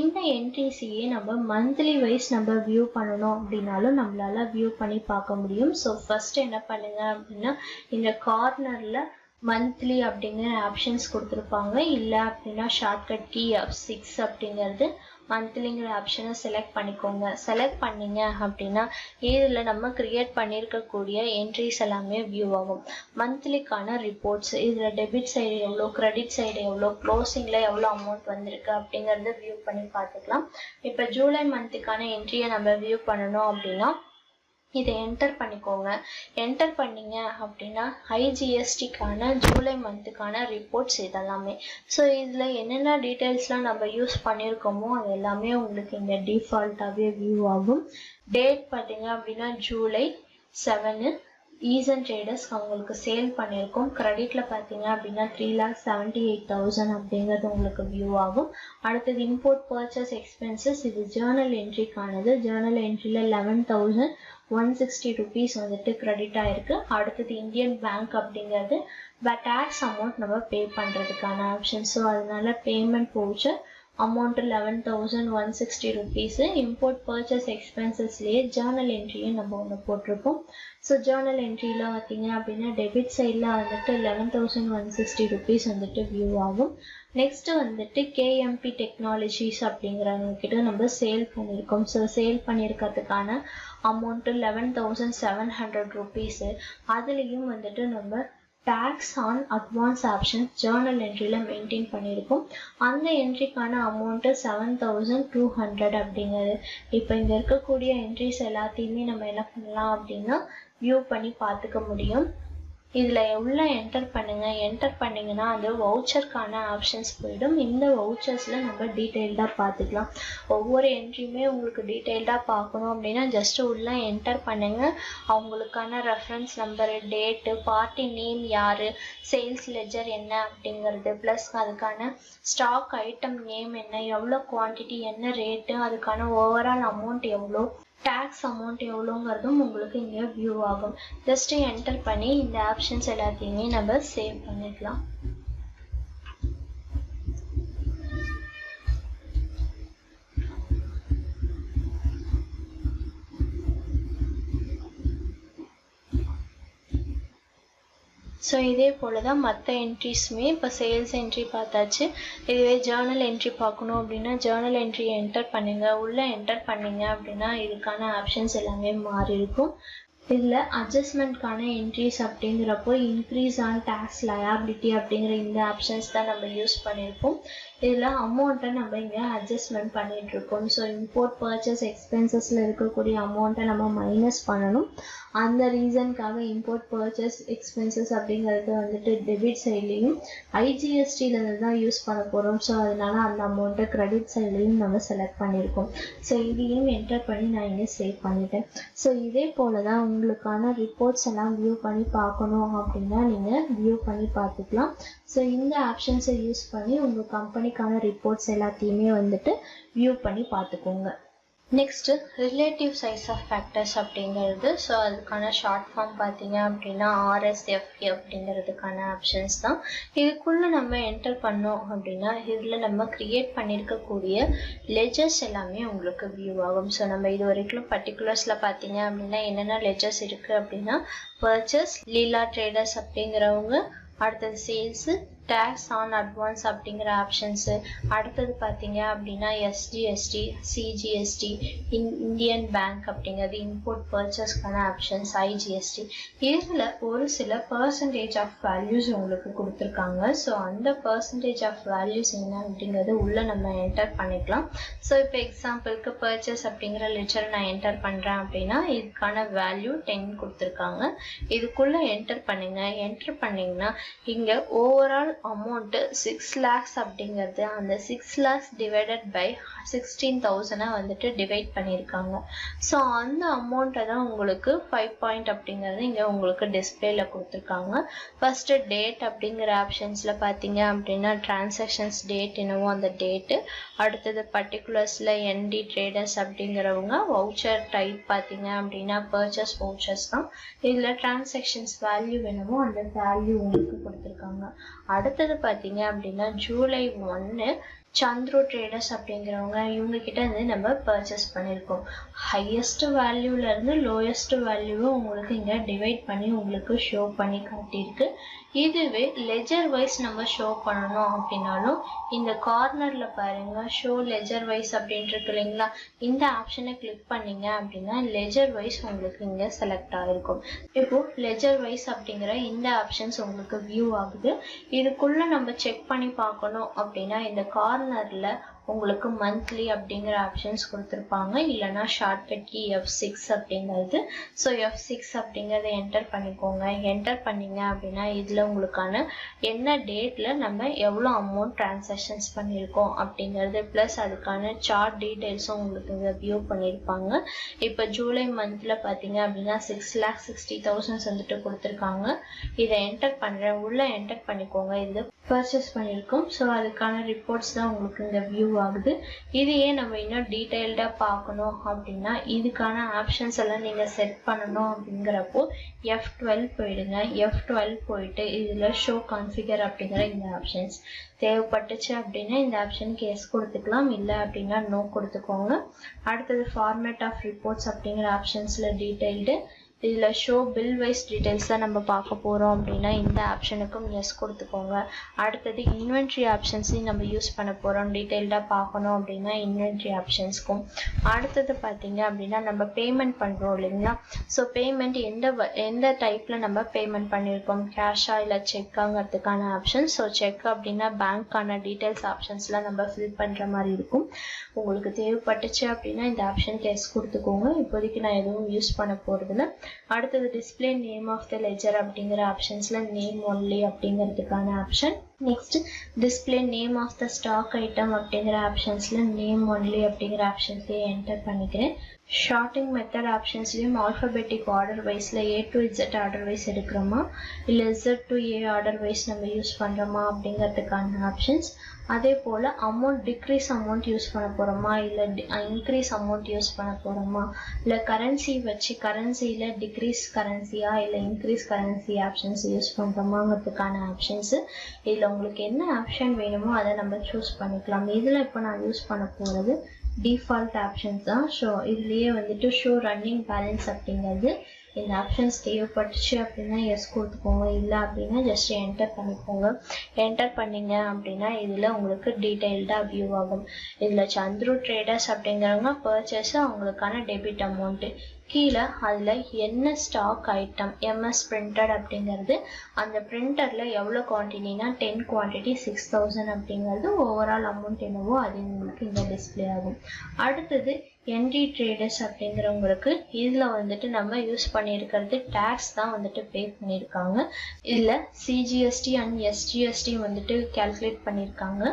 S1: இந்த என்ட்ரிஸையே நம்ம மந்த்லி வைஸ் நம்ம வியூ பண்ணணும் அப்படின்னாலும் நம்மளால வியூ பண்ணி பார்க்க முடியும். ஸோ ஃபஸ்ட்டு என்ன பண்ணுங்க அப்படின்னா இந்த கார்னரில் மந்த்லி அப்படிங்கிற ஆப்ஷன்ஸ் கொடுத்துருப்பாங்க. இல்லை அப்படின்னா ஷார்ட்கட் கீ F6 அப்படிங்கிறது மந்த்லிங்கிற ஆப்ஷனை செலக்ட் பண்ணிக்கோங்க. செலக்ட் பண்ணீங்க அப்படின்னா இதில் நம்ம கிரியேட் பண்ணியிருக்கக்கூடிய என்ட்ரிஸ் எல்லாமே வியூ ஆகும். மந்த்லிக்கான ரிப்போர்ட்ஸ், இதில் டெபிட் சைடு எவ்வளோ, கிரெடிட் சைடு எவ்வளோ, க்ளோசிங்கில் எவ்வளோ அமௌண்ட் வந்திருக்கு அப்படிங்கிறத வியூ பண்ணி பார்த்துக்கலாம். இப்போ ஜூலை மந்த்துக்கான என்ட்ரியை நம்ம வியூ பண்ணணும் அப்படின்னா இதை என்டர் பண்ணிக்கோங்க. என்டர் பண்ணீங்க அப்படின்னா IGSTக்கான ஜூலை மந்த்துக்கான ரிப்போர்ட்ஸ் இதெல்லாமே. ஸோ இதில் என்னென்ன டீட்டெயில்ஸ்லாம் நம்ம யூஸ் பண்ணியிருக்கோமோ அது எல்லாமே உங்களுக்கு இங்கே டிஃபால்ட்டாகவே வியூ ஆகும். டேட் பார்த்தீங்க அப்படின்னா ஜூலை 7, ஈசன் ட்ரேடர்ஸ் அவங்களுக்கு சேல் பண்ணியிருக்கோம். கிரெடிட்ல பார்த்தீங்க அப்படின்னா 3,78,000 அப்படிங்கிறது உங்களுக்கு வியூ ஆகும். அடுத்தது இம்போர்ட் பர்ச்சேஸ் எக்ஸ்பென்சஸ், இது ஜேர்னல் என்ட்ரிக்கானது. ஜேர்னல் என்ட்ரியில் 11,160 rupees வந்துட்டு கிரெடிட் ஆயிருக்கு. அடுத்தது இந்தியன் பேங்க் அப்படிங்கிறது டேக்ஸ் அமௌண்ட் நம்ம பே பண்ணுறதுக்கான ஆப்ஷன். ஸோ அதனால payment voucher amount 11,160 rupees. Import purchase எக்ஸ்பென்சஸ்லேயே ஜேர்னல் என்ட்ரியும் நம்ம ஒன்று போட்டிருக்கோம். ஸோ ஜேர்னல் என்ட்ரியில் பார்த்தீங்க அப்படின்னா டெபிட் சைடில் வந்துட்டு 11,160 rupees வந்துட்டு வியூ ஆகும். நெக்ஸ்ட் வந்துட்டு கேஎம்பி டெக்னாலஜிஸ் அப்படிங்கிறவங்க கிட்ட நம்ம சேல் பண்ணியிருக்கோம். ஸோ சேல் பண்ணியிருக்கிறதுக்கான அமௌண்ட் 11,700 rupees. அதுலேயும் வந்துட்டு நம்ம tax on advance option journal என்ட்ரியில் மெயின்டைன் பண்ணியிருக்கோம். அந்த என்ட்ரிக்கான அமௌண்ட்டு 7,200 அப்படிங்கிறது. இப்போ இங்கே இருக்கக்கூடிய என்ட்ரிஸ் எல்லாத்தையுமே நம்ம என்ன பண்ணலாம் அப்படின்னா வியூ பண்ணி பார்த்துக்க முடியும். இதில் உள்ள என்டர் பண்ணுங்கள். என்டர் பண்ணிங்கன்னா அந்த வவுச்சருக்கான ஆப்ஷன்ஸ் போயிடும். இந்த வவுச்சர்ஸில் நம்ம டீட்டெயில்டாக பார்த்துக்கலாம். ஒவ்வொரு என்ட்ரியுமே உங்களுக்கு டீட்டெயில்டாக பார்க்கணும் அப்படின்னா ஜஸ்ட்டு உள்ள என்டர் பண்ணுங்கள். அவங்களுக்கான reference number, date, party name யார், சேல்ஸ் லெஜர் என்ன அப்படிங்கிறது, ப்ளஸ் அதுக்கான ஸ்டாக் ஐட்டம் நேம் என்ன, எவ்வளோ குவான்டிட்டி, என்ன ரேட்டு, அதுக்கான ஓவரால் அமௌண்ட் எவ்வளோ, டேக்ஸ் அமௌண்ட் எவ்வளோங்கிறதும் உங்களுக்கு இங்கே வியூ ஆகும். ஜஸ்ட்டு என்டர் பண்ணி இந்த ஆப்ஷன்ஸ் எல்லாத்தையுமே நம்ம சேவ் பண்ணிக்கலாம். ஸோ இதே போல் தான் மற்ற என்ட்ரிஸுமே. இப்போ சேல்ஸ் என்ட்ரி பார்த்தாச்சு. இதுவே ஜேர்னல் என்ட்ரி பார்க்கணும் அப்படின்னா ஜேர்னல் என்ட்ரியை என்டர் பண்ணுங்கள். உள்ளே என்டர் பண்ணிங்க அப்படின்னா இதுக்கான ஆப்ஷன்ஸ் எல்லாமே மாறி இருக்கும். இதில் அட்ஜஸ்ட்மெண்ட்கான என்ட்ரிஸ் அப்படிங்கிறப்போ இன்க்ரீஸ் ஆன் டேக்ஸ் லயபிலிட்டி அப்படிங்கிற இந்த ஆப்ஷன்ஸ் தான் நம்ம யூஸ் பண்ணியிருப்போம். இதில் அமௌண்ட்டை நம்ம இங்கே அட்ஜஸ்ட்மெண்ட் பண்ணிகிட்ருக்கோம். ஸோ இம்போர்ட் பர்ச்சேஸ் எக்ஸ்பென்சஸில் இருக்கக்கூடிய அமௌண்ட்டை நம்ம மைனஸ் பண்ணணும். அந்த ரீசனுக்காக இம்போர்ட் பர்ச்சேஸ் எக்ஸ்பென்சஸ் அப்படிங்கிறது வந்துட்டு டெபிட் சைட்லேயும் ஐஜிஎஸ்டியிலேருந்து தான் யூஸ் பண்ண போகிறோம். ஸோ அதனால அந்த அமௌண்ட்டை கிரெடிட் சைட்லேயும் நம்ம செலக்ட் பண்ணியிருக்கோம். ஸோ இதையும் என்டர் பண்ணி நான் இங்கே சேவ் பண்ணிட்டேன். ஸோ இதே போல் தான் உங்களுக்கான ரிப்போர்ட்ஸ் எல்லாம் வியூ பண்ணி பார்க்கணும் அப்படின்னா நீங்கள் வியூ பண்ணி பார்த்துக்கலாம். ஸோ இந்த ஆப்ஷன்ஸை யூஸ் பண்ணி உங்கள் கம்பெனிக்கான ரிப்போர்ட்ஸ் எல்லாத்தையுமே வந்துட்டு வியூ பண்ணி பார்த்துக்கோங்க. Next relative size of factors அப்படிங்கிறது. ஸோ அதுக்கான ஷார்ட் ஃபார்ம் பார்த்தீங்க அப்படின்னா RSFA அப்படிங்கிறதுக்கான ஆப்ஷன்ஸ் தான். இதுக்குள்ளே நம்ம என்டர் பண்ணோம் அப்படின்னா இதில் நம்ம க்ரியேட் பண்ணியிருக்கக்கூடிய லெஜர்ஸ் எல்லாமே உங்களுக்கு வியூ ஆகும். ஸோ நம்ம இது வரைக்கும் பர்டிகுலர்ஸில் பார்த்தீங்க அப்படின்னா என்னென்ன லெஜர்ஸ் இருக்குது அப்படின்னா பர்ச்சேஸ், லீலா ட்ரேடர்ஸ் அப்படிங்கிறவங்க, அடுத்தது சேல்ஸு, டேக்ஸ் ஆன் அட்வான்ஸ் அப்படிங்கிற ஆப்ஷன்ஸு, அடுத்தது பார்த்தீங்க அப்படின்னா SGST, CGST, இந்தியன் பேங்க் அப்படிங்கிறது இம்போர்ட் பர்ச்சேஸ்க்கான ஆப்ஷன்ஸ், IGST. இதில் ஒரு சில பர்சன்டேஜ் ஆஃப் வேல்யூஸ் உங்களுக்கு கொடுத்துருக்காங்க. ஸோ அந்த பர்சன்டேஜ் ஆஃப் வேல்யூஸ் என்ன அப்படிங்கிறது உள்ளே நம்ம என்டர் பண்ணிக்கலாம். ஸோ இப்போ எக்ஸாம்பிளுக்கு பர்ச்சேஸ் அப்படிங்கிற லெஜர் நான் என்டர் பண்ணுறேன் அப்படின்னா இதுக்கான வேல்யூ 10 கொடுத்துருக்காங்க. இதுக்குள்ளே என்டர் பண்ணுங்கள். என்டர் பண்ணிங்கன்னா இங்கே ஓவரால் அமௌண்ட்டு 6 lakhs அப்படிங்கிறது அந்த 6 lakhs டிவைடட் பை 16,000 வந்துட்டு டிவைட் பண்ணியிருக்காங்க. ஸோ அந்த அமௌண்ட்டை தான் உங்களுக்கு 5 பாயிண்ட் அப்படிங்கிறது இங்கே உங்களுக்கு டிஸ்பிளேல கொடுத்துருக்காங்க. ஃபர்ஸ்ட்டு டேட் அப்படிங்கிற ஆப்ஷன்ஸில் பார்த்தீங்க அப்படின்னா டிரான்சாக்ஷன்ஸ் டேட் என்னவோ அந்த டேட்டு, அடுத்தது பர்டிகுலர்ஸில் ND ட்ரேடர்ஸ் அப்படிங்கிறவங்க, வவுச்சர் டைப் பார்த்தீங்க அப்படின்னா பர்ச்சேஸ் வவுச்சர்ஸ் தான். இதில் டிரான்சாக்ஷன்ஸ் வேல்யூ என்னவோ அந்த வேல்யூ உங்களுக்கு கொடுத்துருக்காங்க. அடுத்தது பார்த்தீங்க அப்படின்னா ஜூலை 1 சந்துரு ட்ரேடர்ஸ் அப்படிங்கிறவங்க, இவங்க கிட்ட இருந்து நம்ம பர்ச்சேஸ் பண்ணியிருக்கோம். ஹையஸ்ட் வேல்யூலேருந்து லோயஸ்ட் வேல்யூவை உங்களுக்கு இங்கே டிவைட் பண்ணி உங்களுக்கு ஷோ பண்ணி காட்டியிருக்கு. இதுவே லெஜர் வைஸ் நம்ம ஷோ பண்ணணும் அப்படின்னாலும் இந்த கார்னரில் பாருங்கள் ஷோ லெஜர் வைஸ் அப்படின்ட்டு இருக்கு இல்லைங்களா, இந்த ஆப்ஷனை கிளிக் பண்ணிங்க அப்படின்னா லெஜர் வைஸ் உங்களுக்கு இங்கே செலக்ட் ஆகிருக்கும். இப்போது லெஜர் வைஸ் அப்படிங்கிற இந்த ஆப்ஷன்ஸ் உங்களுக்கு வியூ ஆகுது. இதுக்குள்ளே நம்ம செக் பண்ணி பார்க்கணும் அப்படின்னா இந்த கார்னரில் உங்களுக்கு மந்த்லி அப்படிங்கிற ஆப்ஷன்ஸ் கொடுத்துருப்பாங்க, இல்லைனா ஷார்ட்கட் கீ F6 அப்படிங்கிறது. ஸோ F6 அப்படிங்கிறத என்டர் பண்ணிக்கோங்க. என்டர் பண்ணீங்க அப்படின்னா இதில் உங்களுக்கான என்ன டேட்டில் நம்ம எவ்வளோ அமௌண்ட் டிரான்சாக்ஷன்ஸ் பண்ணியிருக்கோம் அப்படிங்கிறது ப்ளஸ் அதுக்கான சார்ட் டீட்டெயில்ஸும் உங்களுக்கு இதை வியூ பண்ணியிருப்பாங்க. இப்போ ஜூலை மந்தில் பார்த்தீங்க அப்படின்னா 6,60,000 வந்துட்டு கொடுத்துருக்காங்க. இதை என்டர் பண்ணுறேன், உள்ளே என்டர் பண்ணிக்கோங்க. இது பர்ச்சேஸ் பண்ணியிருக்கோம். ஸோ அதுக்கான ரிப்போர்ட்ஸ் தான் உங்களுக்கு இங்கே வியூ ஆகுது. இதையே நம்ம இன்னும் டீட்டெயில்டாக பார்க்கணும் அப்படின்னா இதுக்கான ஆப்ஷன்ஸ் எல்லாம் நீங்கள் செட் பண்ணணும் அப்படிங்கிறப்போ F12 போயிடுங்க. F12 போயிட்டு இதில் ஷோ கான்ஃபிகர் அப்படிங்கிற இந்த ஆப்ஷன்ஸ் தேவைப்பட்டுச்சு அப்படின்னா இந்த ஆப்ஷனுக்கு எஸ் கொடுத்துக்கலாம், இல்லை அப்படின்னா நோ கொடுத்துக்கோங்க. அடுத்தது ஃபார்மேட் ஆஃப் ரிப்போர்ட்ஸ் அப்படிங்கிற ஆப்ஷன்ஸில் டீட்டெயில்டு இதில் ஷோ பில் வைஸ் டீட்டெயில்ஸ் தான் நம்ம பார்க்க போகிறோம் அப்படின்னா இந்த ஆப்ஷனுக்கும் எஸ் கொடுத்துக்கோங்க. அடுத்தது இன்வென்ட்ரி ஆப்ஷன்ஸையும் நம்ம யூஸ் பண்ண போகிறோம், டீட்டெயில்டாக பார்க்கணும் அப்படின்னா இன்வென்ட்ரி ஆப்ஷன்ஸ்க்கும். அடுத்தது பார்த்தீங்க அப்படின்னா நம்ம பேமெண்ட் பண்ணுறோம் இல்லைங்களா. ஸோ பேமெண்ட் எந்த டைப்பில் நம்ம பேமெண்ட் பண்ணியிருக்கோம், கேஷா இல்லை செக்காங்கிறதுக்கான ஆப்ஷன். ஸோ செக் அப்படின்னா பேங்க்கான டீட்டெயில்ஸ் ஆப்ஷன்ஸ்லாம் நம்ம ஃபில் பண்ணுற மாதிரி இருக்கும். உங்களுக்கு தேவைப்பட்டுச்சு அப்படின்னா இந்த ஆப்ஷனுக்கு எஸ் கொடுத்துக்கோங்க. இப்போதைக்கு நான் எதுவும் யூஸ் பண்ண போகிறதில்ல. அடுத்தது display name of the ledger அப்படிங்கிற ஆப்ஷன்ஸ்ல நேம் ஒன்லி அப்படிங்கிறதுக்கான option. Next display name of the stock item அப்படிங்கிற ஆப்ஷன்ஸ்ல நேம் ஒன்லி அப்படிங்கிற ஆப்ஷன்ஸையே என்டர் பண்ணிக்கிறேன். ஷார்ட்டிங் மெத்தட் ஆப்ஷன்ஸ்லையும் ஆல்ஃபபெட்டிக் ஆர்டர் வைஸில் A to Z order wise எடுக்கிறோமா இல்லை Z to A order wise நம்ம யூஸ் பண்ணுறோமா அப்படிங்கிறதுக்கான ஆப்ஷன்ஸ். அதே போல் அமௌண்ட் டிக்ரீஸ் அமௌண்ட் யூஸ் பண்ண போகிறோமா இல்லை இன்க்ரீஸ் அமௌண்ட் யூஸ் பண்ண போகிறோமா இல்லை கரன்சி வச்சு கரன்சியில் டிக்ரீஸ் கரன்சியா இல்லை இன்க்ரீஸ் கரன்சி ஆப்ஷன்ஸ் யூஸ் பண்ணுறோமாங்கிறதுக்கான ஆப்ஷன்ஸு. இதில் உங்களுக்கு என்ன ஆப்ஷன் வேணுமோ அதை நம்ம சூஸ் பண்ணிக்கலாம். இதில் இப்போ நான் யூஸ் பண்ண போகிறது டிஃபால்ட் ஆப்ஷன்ஸ் தான். ஸோ இதுலேயே வந்துட்டு ஷோ ரன்னிங் பேலன்ஸ் அப்படிங்கிறது இந்த ஆப்ஷன்ஸ் தேவைப்பட்டுச்சு அப்படின்னா எஸ் கொடுத்துக்கோங்க, இல்லை அப்படின்னா ஜஸ்ட் என்டர் பண்ணிக்கோங்க. என்டர் பண்ணிங்க அப்படின்னா இதில் உங்களுக்கு டீட்டெயில்டாக வியூ ஆகும். இதில் சந்துரு ட்ரேடர்ஸ் அப்படிங்கிறவங்க பர்ச்சேஸ் அவங்களுக்கான டெபிட் அமௌண்ட்டு கீழே அதில் என்ன ஸ்டாக் ஐட்டம் MS பிரிண்டட் அப்படிங்கிறது அந்த பிரிண்டரில் எவ்வளோ குவான்டிட்டினா 10 குவான்டிட்டி 6,000 அப்படிங்கிறது ஓவரால் அமௌண்ட் என்னவோ அது உங்களுக்கு இந்த டிஸ்பிளே ஆகும். அடுத்தது ND ட்ரேடர்ஸ் அப்படிங்கிறவங்களுக்கு இதில் வந்துட்டு நம்ம யூஸ் பண்ணியிருக்கிறது டேக்ஸ் தான் வந்துட்டு பே பண்ணியிருக்காங்க. இதில் CGST அண்ட் SGST வந்துட்டு கேல்குலேட் பண்ணியிருக்காங்க.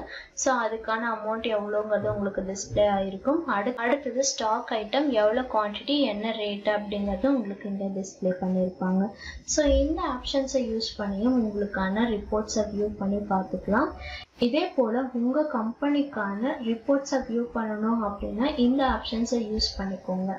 S1: ஸோ அதுக்கான அமௌண்ட் எவ்வளோங்கிறது உங்களுக்கு டிஸ்பிளே ஆகிருக்கும். அடுத்தது ஸ்டாக் ஐட்டம் எவ்வளோ குவான்டிட்டி என்ன ரேட்டு அப்படிங்கிறது உங்களுக்கு இந்த டிஸ்பிளே பண்ணியிருப்பாங்க. ஸோ இந்த ஆப்ஷன்ஸை யூஸ் பண்ணியும் உங்களுக்கான ரிப்போர்ட்ஸை வியூ பண்ணி பார்த்துக்கலாம். இதே போல் உங்கள் கம்பெனிக்கான ரிப்போர்ட்ஸை வியூ பண்ணணும் அப்படின்னா இந்த ஆப்ஷன்ஸை யூஸ் பண்ணிக்கோங்க.